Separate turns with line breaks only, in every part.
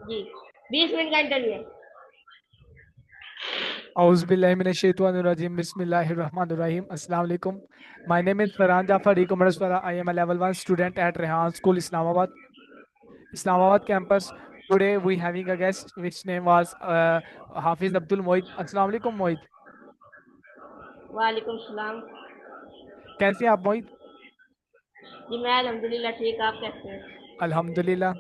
जी, 20 minute का interview है।
Auzubillahiminash-shaytanir-rajim. Bismillahir-rahmanir-rahim. Assalamu alaikum. My name is Farhan Jafar E-commerce Wala. I am a level 1 student at Rehan School, Islamabad campus. Today we having a guest which name was Hafiz Abdul Moid. Assalamu alaikum Moid.
वालेकुम सलाम।
कैसे हैं आप मोहित?
जी मैं अल्हम्दुलिल्लाह ठीक, आप कैसे हैं?
अल्हम्दुलिल्लाह।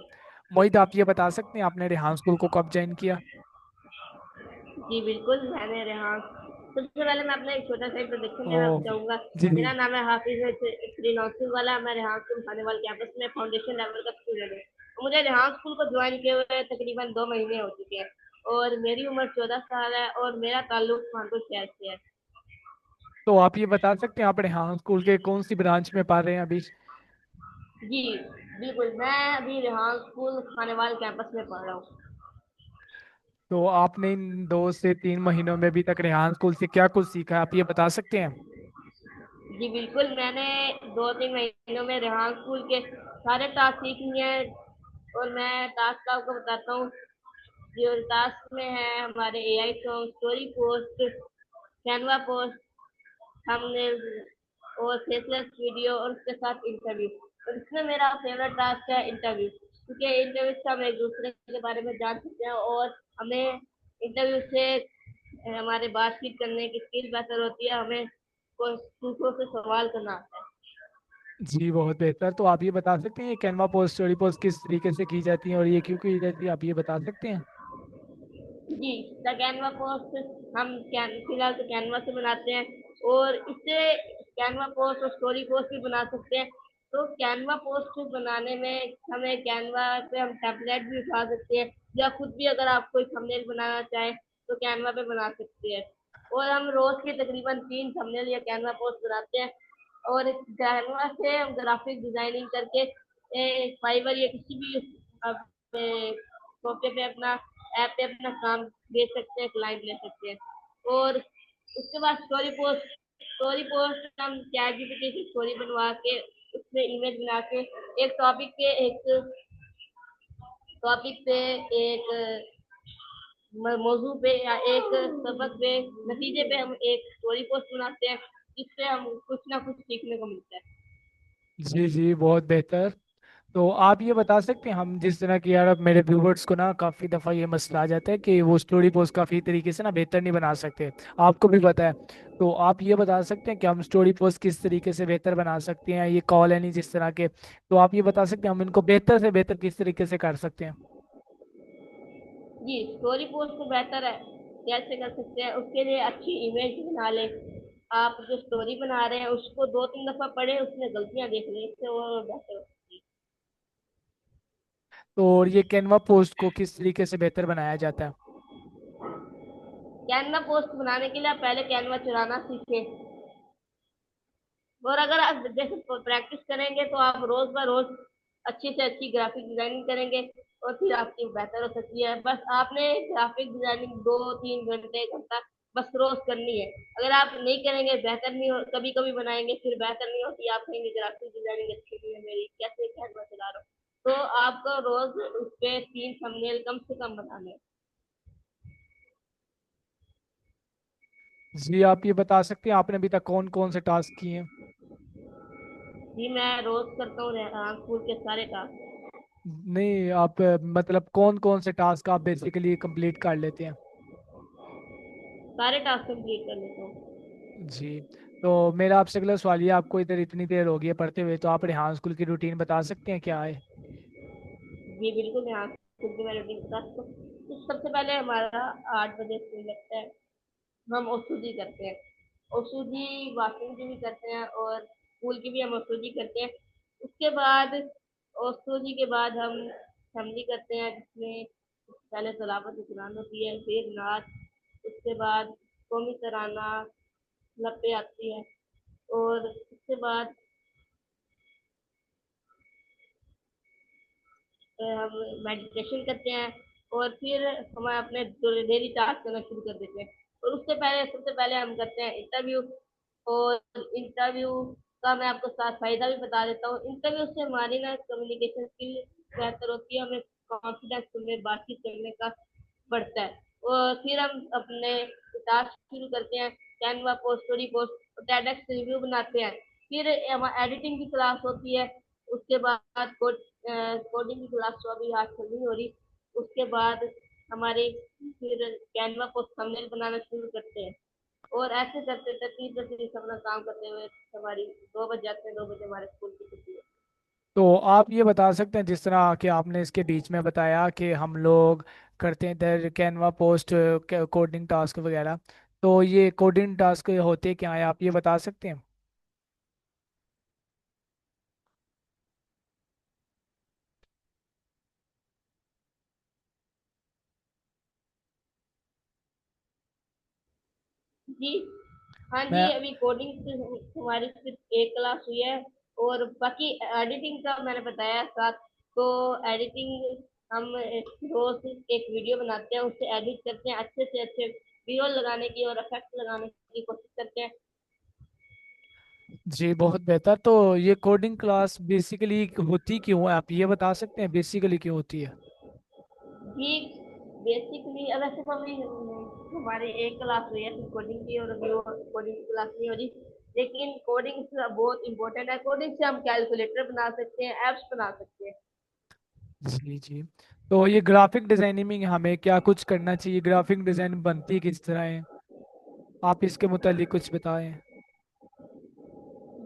मोहित, आप ये बता सकते हैं आपने रेहान स्कूल को कब ज्वाइन किया?
जी बिल्कुल, मैंने रेहान, सबसे पहले मैं अपना एक छोटा सा इंट्रोडक्शन
ओ,
देना चाहूँगा।
जी जी।
मेरा नाम है हाफिज श्रीनौसिल वाला। मैं रेहान स्कूल खानेवाल कैंपस में फाउंडेशन लेवल का स्टूडेंट हूँ। मुझे रेहान स्कूल को ज्वाइन किए हुए तकरीबन 2 महीने हो चुके हैं और मेरी उम्र 14 साल है और मेरा ताल्लुक कानपुर शहर से है।
तो आप ये बता सकते हैं आप रेहान स्कूल के कौन सी ब्रांच में पढ़ रहे हैं अभी?
जी बिल्कुल, मैं अभी रेहान स्कूल खानेवाल कैंपस में पढ़ रहा हूँ।
तो आपने इन 2 से 3 महीनों में अभी तक रेहान स्कूल से क्या कुछ सीखा है, आप ये बता सकते हैं?
जी बिल्कुल, मैंने 2-3 महीनों में रेहान स्कूल के सारे टास्क सीख लिए हैं और मैं टास्क आपको बताता हूँ। जो टास्क में है हमारे AI song, story post, Canva post, thumbnail और फेसलेस वीडियो और उसके साथ इंटरव्यू। और इसमें मेरा फेवरेट टास्क है इंटरव्यू, क्योंकि इंटरव्यू से हम एक दूसरे के बारे में जान सकते हैं और हमें इंटरव्यू से हमारे बातचीत करने की स्किल बेहतर होती है। हमें कोई दूसरों से सवाल करना आता है।
जी बहुत बेहतर। तो आप ये बता सकते हैं ये कैनवा पोस्ट स्टोरी पोस्ट किस तरीके से की जाती है और ये क्यों की जाती है, आप ये बता सकते हैं?
जी, द कैनवा पोस्ट हम फिलहाल तो कैनवा से बनाते हैं और इससे कैनवा पोस्ट और स्टोरी पोस्ट भी बना सकते हैं। तो कैनवा पोस्ट बनाने में हमें कैनवा पे हम टेम्पलेट भी उठा सकते हैं या खुद भी अगर आप कोई थंबनेल बनाना चाहें तो कैनवा पे बना सकते हैं। और हम रोज के तकरीबन 3 थंबनेल या कैनवा पोस्ट बनाते हैं और कैनवा से हम ग्राफिक डिजाइनिंग करके फाइवर या किसी भी सॉफ्टवेयर पे अपना ऐप पे अपना काम बेच सकते हैं, क्लाइंट ले सकते हैं। और उसके बाद स्टोरी पोस्ट हम चैट जीपीटी से स्टोरी बनवा के उसमें इमेज बना के एक टॉपिक पे एक मौजू पे या एक सबक पे नतीजे पे हम एक स्टोरी पोस्ट बनाते हैं, जिससे हम कुछ ना कुछ सीखने को मिलता है।
जी जी बहुत बेहतर। तो आप ये बता सकते हैं हम जिस तरह की यार अब मेरे व्यूवर्स को ना काफ़ी दफ़ा ये मसला आ जाता है कि वो स्टोरी पोस्ट काफ़ी तरीके से ना बेहतर नहीं बना सकते, आपको भी पता है। तो आप ये बता सकते हैं कि हम स्टोरी पोस्ट किस तरीके से बेहतर बना सकते हैं, ये कॉल है नहीं जिस तरह के, तो आप ये बता सकते हैं हम इनको बेहतर से बेहतर किस तरीके से कर सकते हैं?
जी, स्टोरी पोस्ट को बेहतर है कैसे कर सकते हैं, उसके लिए अच्छी इमेज बना ले। आप जो स्टोरी बना रहे हैं उसको 2-3 दफा पढ़े, उसमें गलतियां देख लें, इससे वो बेहतर होती है।
तो और ये कैनवा पोस्ट को किस तरीके से बेहतर बनाया जाता है?
कैनवा पोस्ट बनाने के लिए आप पहले कैनवा चलाना सीखें और अगर आप जैसे प्रैक्टिस करेंगे तो आप रोज ब रोज अच्छी से अच्छी ग्राफिक डिजाइनिंग करेंगे और फिर आपकी बेहतर हो सकती है। बस आपने ग्राफिक डिजाइनिंग 2-3 घंटे घंटा बस रोज करनी है। अगर आप नहीं करेंगे बेहतर नहीं हो, कभी कभी बनाएंगे फिर बेहतर नहीं होती, आप कहेंगे ग्राफिक डिजाइनिंग अच्छी नहीं है मेरी, कैसे कैनवा चला रहा हूँ। तो आपको रोज उस पे 3 थंबनेल कम से कम बनाने हैं।
जी आप ये बता सकते हैं आपने अभी तक कौन कौन से टास्क किए हैं?
जी मैं रोज करता हूँ स्कूल के सारे टास्क,
नहीं आप मतलब कौन कौन से टास्क आप बेसिकली कंप्लीट कर लेते हैं?
सारे टास्क कंप्लीट कर लेता हूँ।
जी। तो मेरा आपसे अगला सवाल ये, आपको इधर इतनी देर हो गई है पढ़ते हुए, तो आप रेहान स्कूल की रूटीन बता सकते हैं क्या है?
जी बिल्कुल, मैं आपको खुद की मैं रूटीन बता सकता हूँ। तो सबसे पहले हमारा 8 बजे स्कूल लगता है। हम ओसूजी करते हैं, ओसूजी वॉकिंग की भी करते हैं और स्कूल की भी हम ओसूजी करते हैं। उसके बाद ओसूजी के बाद हम असेंबली करते हैं, जिसमें पहले सलावत कुरान होती है, फिर नाच, उसके बाद कौमी तराना लब पे आती है और उसके बाद हम मेडिटेशन करते हैं और फिर हम अपने डेली टास्क करना शुरू कर देते हैं। और उससे पहले सबसे पहले हम करते हैं इंटरव्यू। और इंटरव्यू का मैं आपको साथ फायदा भी बता देता हूँ। इंटरव्यू से हमारी ना कम्युनिकेशन स्किल बेहतर होती है, हमें कॉन्फिडेंस हमें बातचीत करने का बढ़ता है। और फिर हम अपने टास्क शुरू करते हैं, Canva post, story post, TEDx review बनाते हैं। फिर एडिटिंग की क्लास होती है। उसके बाद कोडिंग की क्लास तो अभी आजकल नहीं हो रही। उसके बाद हमारे फिर कैनवा पोस्ट थंबनेल बनाना शुरू करते हैं। और ऐसे करते करते 30 अपना काम करते हुए हमारी 2 बज जाते हैं, 2 बजे हमारे स्कूल की छुट्टी होती
तो आप ये बता सकते हैं जिस तरह कि आपने इसके बीच में बताया कि हम लोग करते हैं इधर कैनवा पोस्ट कोडिंग टास्क वगैरह, तो ये कोडिंग टास्क होते क्या है आप ये बता सकते हैं?
है जी। हाँ जी,
मैं
अभी कोडिंग से हमारी सिर्फ एक क्लास हुई है। और बाकी एडिटिंग का मैंने बताया साथ। तो एडिटिंग हम रोज एक वीडियो बनाते हैं, उससे एडिट करते हैं, अच्छे से अच्छे वीडियो लगाने की और इफेक्ट लगाने की कोशिश करते हैं।
जी बहुत बेहतर। तो ये कोडिंग क्लास बेसिकली होती क्यों है आप ये बता सकते हैं बेसिकली क्यों होती है?
जी, बेसिकली वैसे तो अभी हमारी एक क्लास हुई है कोडिंग की, और अभी वो कोडिंग की क्लास नहीं हो रही। लेकिन कोडिंग बहुत इंपॉर्टेंट है। कोडिंग से हम कैलकुलेटर बना सकते हैं, एप्स बना सकते हैं।
जी जी। तो ये ग्राफिक डिजाइनिंग में हमें क्या कुछ करना चाहिए, ग्राफिक डिजाइन बनती किस तरह है, आप इसके मुतालिक कुछ बताएं।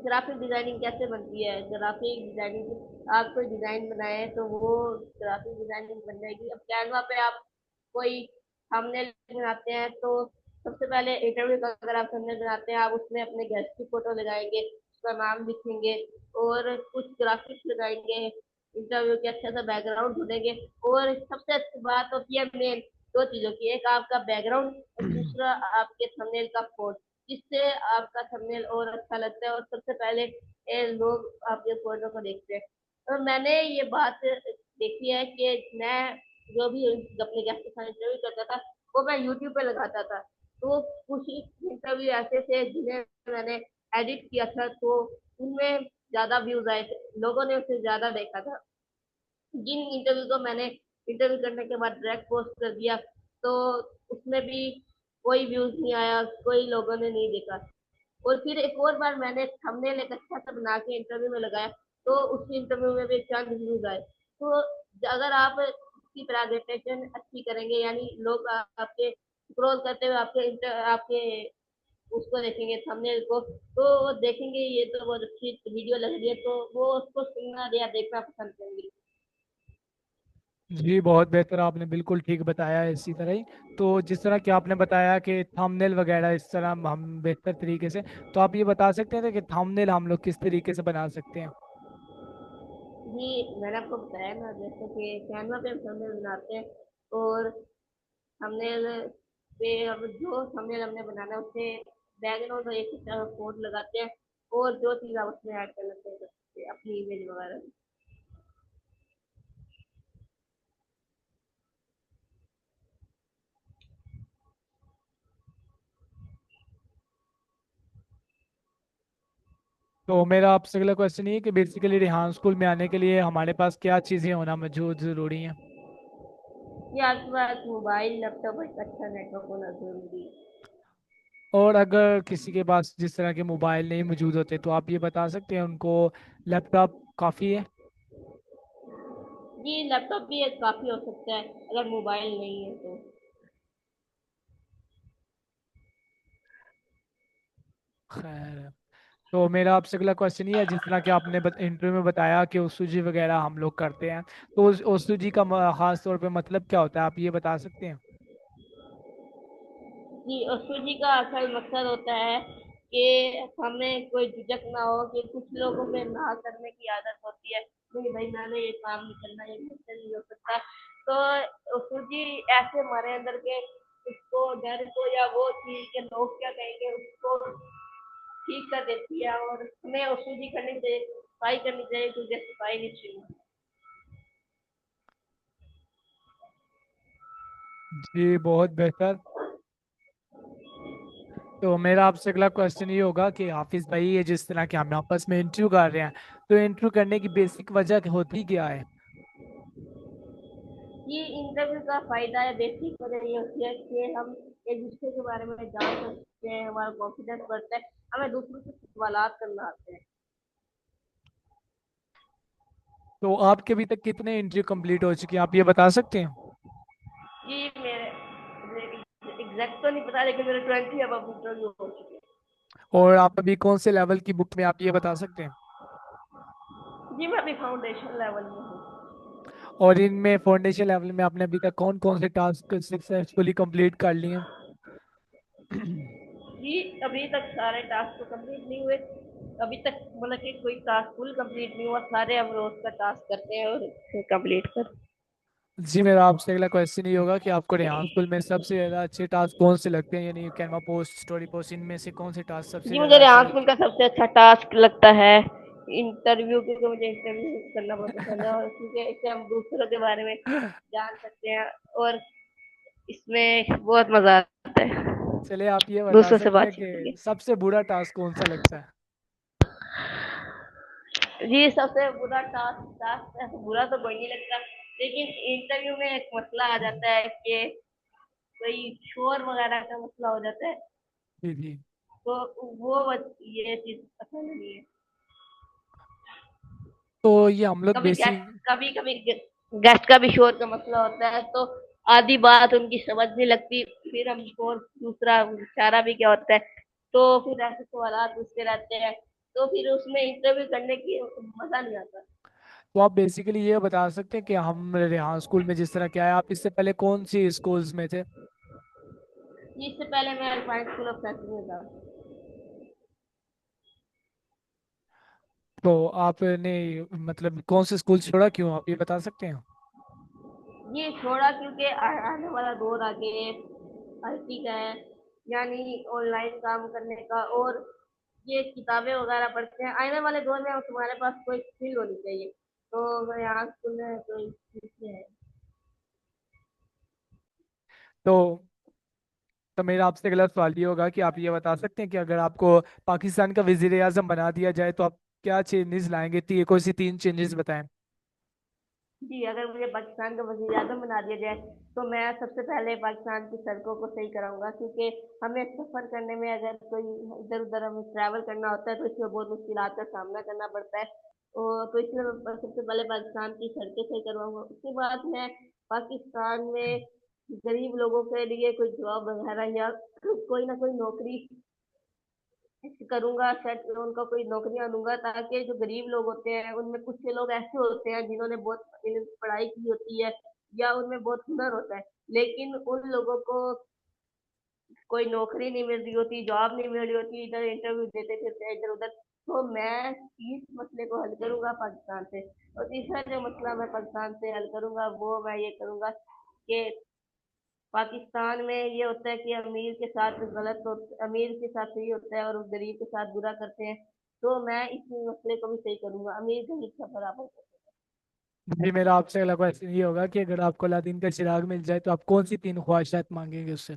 ग्राफिक डिजाइनिंग कैसे बनती है? ग्राफिक डिजाइनिंग, आप कोई डिजाइन बनाए तो वो ग्राफिक डिजाइनिंग बन जाएगी। अब कैनवा पे आप कोई थंबनेल बनाते हैं तो सबसे पहले इंटरव्यू का अगर आप थंबनेल बनाते हैं, आप उसमें अपने गेस्ट की फोटो लगाएंगे, उसका नाम लिखेंगे और कुछ ग्राफिक्स लगाएंगे, इंटरव्यू के अच्छा सा बैकग्राउंड ढूंढेंगे। और सबसे अच्छी बात होती है मेन दो चीजों की, एक आपका बैकग्राउंड और दूसरा आपके थंबनेल का फोटो, जिससे आपका थंबनेल और अच्छा लगता है और सबसे पहले लोग आपके फोटो को देखते हैं। और मैंने ये बात देखी है कि मैं जो भी अपने गेस्ट के साथ इंटरव्यू करता था, वो मैं यूट्यूब पे लगाता था। तो कुछ इंटरव्यू ऐसे थे जिन्हें मैंने एडिट किया था, तो उनमें ज्यादा व्यूज आए थे, लोगों ने उसे ज्यादा देखा था। जिन इंटरव्यू को मैंने इंटरव्यू करने के बाद डायरेक्ट पोस्ट कर दिया, तो उसमें भी कोई व्यूज नहीं आया, कोई लोगों ने नहीं देखा। और फिर एक और बार मैंने थंबनेल एक अच्छा सा बना के इंटरव्यू में लगाया, तो उस इंटरव्यू में भी चंद व्यूज आए। तो अगर आप इसकी प्रेजेंटेशन अच्छी करेंगे, यानी लोग आपके स्क्रॉल करते हुए आपके उसको देखेंगे थंबनेल को, तो वो देखेंगे ये तो बहुत अच्छी वीडियो लग रही है, तो वो उसको सुनना या देखना पसंद करेंगे।
जी बहुत बेहतर, आपने बिल्कुल ठीक बताया है इसी तरह ही। तो जिस तरह कि आपने बताया कि थंबनेल वगैरह इस तरह हम बेहतर तरीके से, तो आप ये बता सकते हैं कि थंबनेल हम लोग किस तरीके से बना सकते हैं?
जी, मैंने आपको बताया ना, जैसे कि कैनवा पे हम थंबनेल बनाते हैं। और थंबनेल पे अब जो थंबनेल हमने बनाना है उससे बैकग्राउंड और एक कोड लगाते हैं, और जो चीज़ आप उसमें ऐड करना चाहिए कर सकते हैं अपनी इमेज वगैरह।
तो मेरा आपसे अगला क्वेश्चन ये है कि बेसिकली रिहान स्कूल में आने के लिए हमारे पास क्या चीज़ें होना मौजूद ज़रूरी हैं?
ये आपके पास मोबाइल, लैपटॉप, एक अच्छा नेटवर्क होना जरूरी है।
और अगर किसी के पास जिस तरह के मोबाइल नहीं मौजूद होते तो आप ये बता सकते हैं उनको लैपटॉप काफ़ी है?
जी, लैपटॉप भी एक काफ़ी हो सकता है अगर मोबाइल नहीं है तो।
खैर, तो मेरा आपसे अगला क्वेश्चन ये है जिस तरह कि आपने इंटरव्यू में बताया कि ओसूजी वगैरह हम लोग करते हैं, तो उस ओसूजी का खास तौर पे मतलब क्या होता है आप ये बता सकते हैं?
जी, और सूजी का असल मकसद होता है कि हमें कोई झिझक ना हो, कि कुछ लोगों में ना करने की आदत होती है, नहीं भाई मैंने ये काम नहीं करना, ये मुझसे नहीं हो सकता। तो सूजी ऐसे हमारे अंदर के उसको डर को या वो चीज के लोग क्या कहेंगे उसको ठीक कर देती है। और हमें वो सूजी करनी चाहिए, सफाई करनी चाहिए, क्योंकि सफाई नहीं चाहिए।
जी बहुत बेहतर। तो मेरा आपसे अगला क्वेश्चन ये होगा कि हाफिज भाई ये जिस तरह के हम आपस में इंटरव्यू कर रहे हैं, तो इंटरव्यू करने की बेसिक वजह होती क्या है?
इंटरव्यू का फायदा है, बेसिक वजह ये होती है कि हम एक दूसरे के बारे में जान सकते हैं, हमारा कॉन्फिडेंस बढ़ता है, हमें दूसरों से सवालात करना आते हैं।
तो आपके अभी तक कितने इंटरव्यू कंप्लीट हो चुके हैं, आप ये बता सकते हैं?
जी मेरे एग्जैक्ट तो नहीं पता, लेकिन मेरे 20 अब इंटरव्यू हो चुके
और आप अभी कौन से लेवल की बुक में, आप ये बता सकते हैं?
हैं। जी मैं अभी फाउंडेशन लेवल में हूँ।
और इनमें फाउंडेशन लेवल में आपने अभी तक कौन कौन से टास्क सक्सेसफुली कंप्लीट कर लिए हैं?
जी अभी तक सारे टास्क तो कंप्लीट नहीं हुए, अभी तक मतलब कि कोई टास्क फुल कंप्लीट नहीं हुआ, सारे हम रोज का टास्क करते हैं और फिर कंप्लीट कर।
जी, मेरा आपसे अगला क्वेश्चन ये होगा कि आपको रेहान स्कूल में सबसे ज़्यादा अच्छे टास्क कौन से लगते हैं, यानी कैनवा पोस्ट, स्टोरी पोस्ट, इनमें से कौन से टास्क सबसे
जी मुझे
ज़्यादा अच्छे
रेहान
लगते
स्कूल का सबसे अच्छा टास्क लगता है इंटरव्यू, क्योंकि मुझे इंटरव्यू करना बहुत पसंद है, और क्योंकि इससे हम दूसरों के बारे में
हैं?
जान सकते हैं, और इसमें बहुत मजा आता है
चलिए, आप ये बता
दूसरों से
सकते हैं
बातचीत
कि
करके।
सबसे बुरा टास्क कौन सा लगता है?
जी सबसे बुरा टास्क टास्क ऐसा बुरा तो कोई नहीं लगता, लेकिन इंटरव्यू में एक मसला आ जाता है कि कोई शोर वगैरह का मसला हो जाता है,
जी जी।
तो ये चीज पसंद नहीं है।
तो ये हम लोग
कभी गेस्ट
बेसिक।
कभी कभी गेस्ट का भी शोर का मसला होता है, तो आधी बात उनकी समझ नहीं लगती, फिर हम शोर दूसरा इशारा भी क्या होता है, तो फिर ऐसे सवाल पूछते रहते हैं, तो फिर उसमें इंटरव्यू करने की मजा नहीं आता।
तो आप बेसिकली ये बता सकते हैं कि हम रेहान स्कूल में जिस तरह क्या है, आप इससे पहले कौन सी स्कूल्स में थे?
इससे पहले मैं अल्पाइन स्कूल ऑफ फैशन में था।
तो आपने मतलब कौन से स्कूल छोड़ा, क्यों, आप ये बता सकते हैं?
ये छोड़ा क्योंकि आने वाला दौर आगे आईटी का है, यानी ऑनलाइन काम करने का, और ये किताबें वगैरह पढ़ते हैं, आने वाले दौर में तुम्हारे पास कोई स्किल होनी चाहिए, तो मैं यहाँ स्कूल में कोई स्किल है।
तो तो मेरा आपसे अगला सवाल ये होगा कि आप ये बता सकते हैं कि अगर आपको पाकिस्तान का वजीर आजम बना दिया जाए तो आप क्या चेंजेस लाएंगे, कोई सी 3 चेंजेस बताएं।
जी अगर मुझे पाकिस्तान का वजीर आजम बना दिया जाए, तो मैं सबसे पहले पाकिस्तान की सड़कों को सही कराऊंगा, क्योंकि हमें सफर करने में अगर कोई इधर उधर हमें ट्रैवल करना होता है, तो इसमें बहुत मुश्किलात का सामना करना पड़ता है, और तो इसलिए मैं सबसे पहले पाकिस्तान की सड़कें सही करवाऊंगा। उसके बाद मैं पाकिस्तान में गरीब लोगों के लिए कोई जॉब वगैरह या कोई ना कोई नौकरी करूंगा, सेट उनका कोई नौकरियां दूंगा, ताकि जो गरीब लोग होते हैं उनमें कुछ से लोग ऐसे होते हैं जिन्होंने बहुत पढ़ाई की होती है या उनमें बहुत हुनर होता है, लेकिन उन लोगों को कोई नौकरी नहीं मिल रही होती, जॉब नहीं मिल रही होती, इधर इंटरव्यू देते फिरते हैं इधर उधर। तो मैं इस मसले को हल करूंगा पाकिस्तान से, और तीसरा जो मसला मैं पाकिस्तान से हल करूंगा वो मैं ये करूंगा कि पाकिस्तान में ये होता है कि अमीर के साथ गलत हो, अमीर के साथ सही होता है और गरीब के साथ बुरा करते हैं, तो मैं इस मसले को भी सही करूंगा, अमीर गरीब का बराबर करूंगा।
जी, मेरा आपसे अगला क्वेश्चन ये होगा कि अगर आपको अलादीन का चिराग मिल जाए तो आप कौन सी 3 ख्वाहिशात मांगेंगे उससे?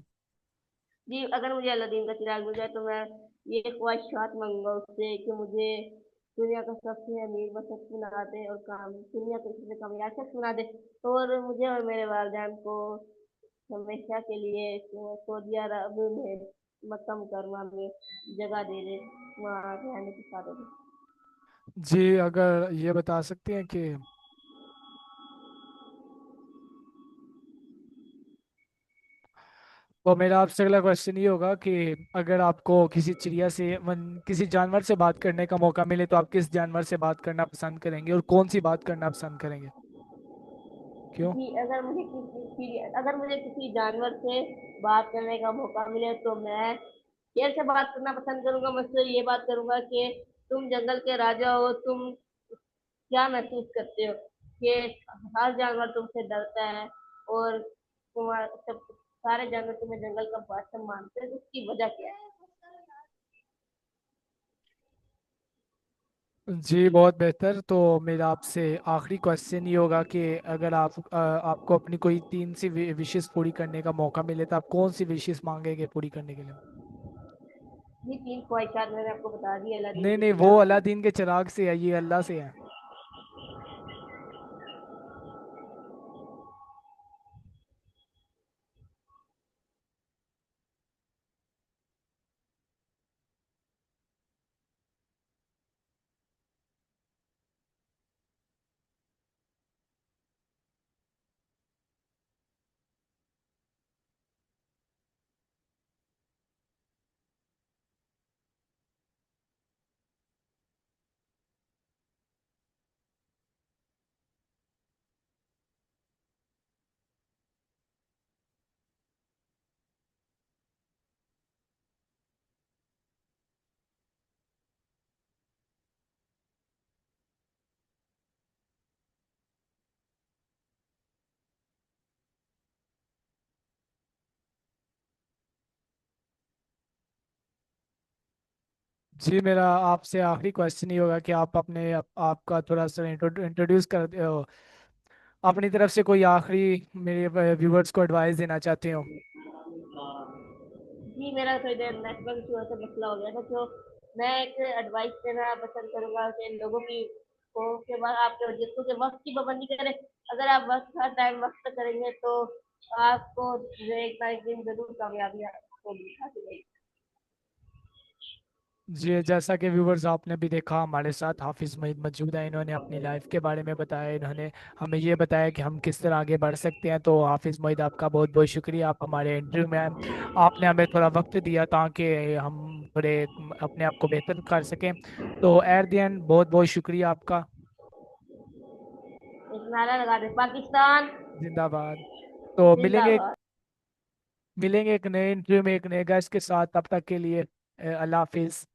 जी अगर मुझे अलादीन का चिराग मिल जाए, तो मैं ये ख्वाहिशात मांगूंगा उससे कि मुझे दुनिया का सबसे अमीर व शख्स बना दे, और काम दुनिया का सबसे कामयाब शख्स बना दे, और मुझे और मेरे वालदैन को हमेशा के लिए सऊदी अरब में मक्का मुकरमा में जगह दे दे, वहाँ रहने की सादत दे।
जी, अगर ये बता सकते हैं कि तो मेरा आपसे अगला क्वेश्चन ये होगा कि अगर आपको किसी चिड़िया से किसी जानवर से बात करने का मौका मिले तो आप किस जानवर से बात करना पसंद करेंगे, और कौन सी बात करना पसंद करेंगे, क्यों?
जी अगर मुझे किसी जानवर से बात करने का मौका मिले, तो मैं शेर से बात करना पसंद करूंगा। मैं उससे ये बात करूंगा कि तुम जंगल के राजा हो, तुम क्या महसूस करते हो कि हर जानवर तुमसे डरता है, और तुम्हारे सब सारे जानवर तुम्हें जंगल का बादशाह मानते हैं, उसकी वजह क्या है।
जी, बहुत बेहतर। तो मेरा आपसे आखिरी क्वेश्चन ये होगा कि अगर आपको अपनी कोई 3 सी विशेष पूरी करने का मौका मिले तो आप कौन सी विशेष मांगेंगे पूरी करने के लिए?
ये 3 ख्वाहिशात मैंने आपको बता दी अलादीन
नहीं
के
नहीं, वो
चिराग से।
अलादीन के चिराग से है, ये अल्लाह से है। जी, मेरा आपसे आखिरी क्वेश्चन ही होगा कि आप आपका थोड़ा सा इंट्रोड्यूस कर अपनी तरफ से कोई आखिरी मेरे व्यूवर्स को एडवाइस देना चाहते हो।
जी, मेरा थोड़ी देर नेटवर्क इशू से मसला हो गया था, तो मैं एक एडवाइस देना पसंद करूंगा कि लोगों की को के बाद आपके जिसको के वक्त की पाबंदी करें। अगर आप वक्त हर टाइम वक्त पर करेंगे तो आपको एक ना एक दिन जरूर कामयाबी होगी हासिल होगी।
जी, जैसा कि व्यूवर्स आपने भी देखा, हमारे साथ हाफिज मईद मौजूद है। इन्होंने अपनी लाइफ के बारे में बताया, इन्होंने हमें ये बताया कि हम किस तरह आगे बढ़ सकते हैं। तो हाफिज मईद, आपका बहुत बहुत शुक्रिया, आप हमारे इंटरव्यू में आए। आपने हमें थोड़ा वक्त दिया ताकि हम थोड़े अपने आप को बेहतर कर सकें। तो एट द एंड बहुत बहुत शुक्रिया आपका।
एक नारा लगा दे, पाकिस्तान
जिंदाबाद। तो
जिंदाबाद।
मिलेंगे एक नए इंटरव्यू में एक नए गेस्ट के साथ। तब तक के लिए अल्लाह हाफिज।